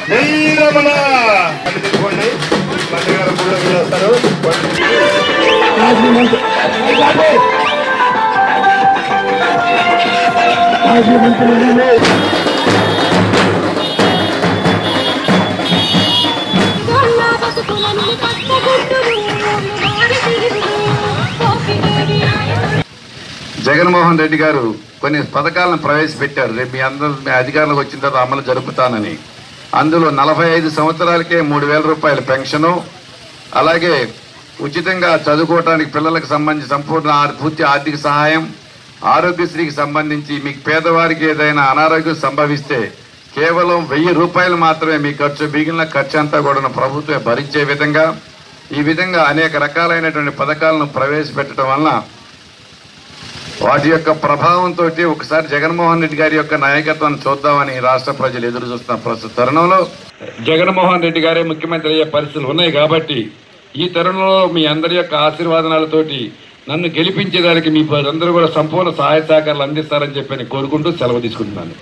రమణ తీసుకోండి. మంత్రి గారు గుళ్ళకి చేస్తారు. జగన్మోహన్ రెడ్డి గారు కొన్ని పథకాలను ప్రవేశపెట్టారు. రేపు మీ అధికారంలోకి వచ్చిన తర్వాత అమలు జరుపుతానని. అందులో 45 సంవత్సరాలకే 3,000 రూపాయల పెన్షను, అలాగే ఉచితంగా చదువుకోవడానికి పిల్లలకు సంబంధించి సంపూర్ణ పూర్తి ఆర్థిక సహాయం, ఆరోగ్యశ్రీకి సంబంధించి మీకు పేదవారికి ఏదైనా అనారోగ్యం సంభవిస్తే కేవలం 1000 రూపాయలు మాత్రమే మీ ఖర్చు, మిగిలిన ఖర్చు అంతా కూడా ప్రభుత్వమే భరించే విధంగా ఈ విధంగా అనేక రకాలైనటువంటి పథకాలను ప్రవేశపెట్టడం వలన వాటి యొక్క ప్రభావంతో ఒకసారి జగన్మోహన్ రెడ్డి గారి యొక్క నాయకత్వాన్ని చూద్దామని రాష్ట్ర ప్రజలు ఎదురు చూస్తున్న ప్రస్తుత తరుణంలో జగన్మోహన్ రెడ్డి గారే ముఖ్యమంత్రి అయ్యే పరిస్థితులు ఉన్నాయి. కాబట్టి ఈ తరుణంలో మీ అందరి యొక్క ఆశీర్వాదనాలతోటి నన్ను గెలిపించేదానికి మీ అందరూ కూడా సంపూర్ణ సహాయ సహకారాలు అందిస్తారని చెప్పి కోరుకుంటూ సెలవు తీసుకుంటున్నాను.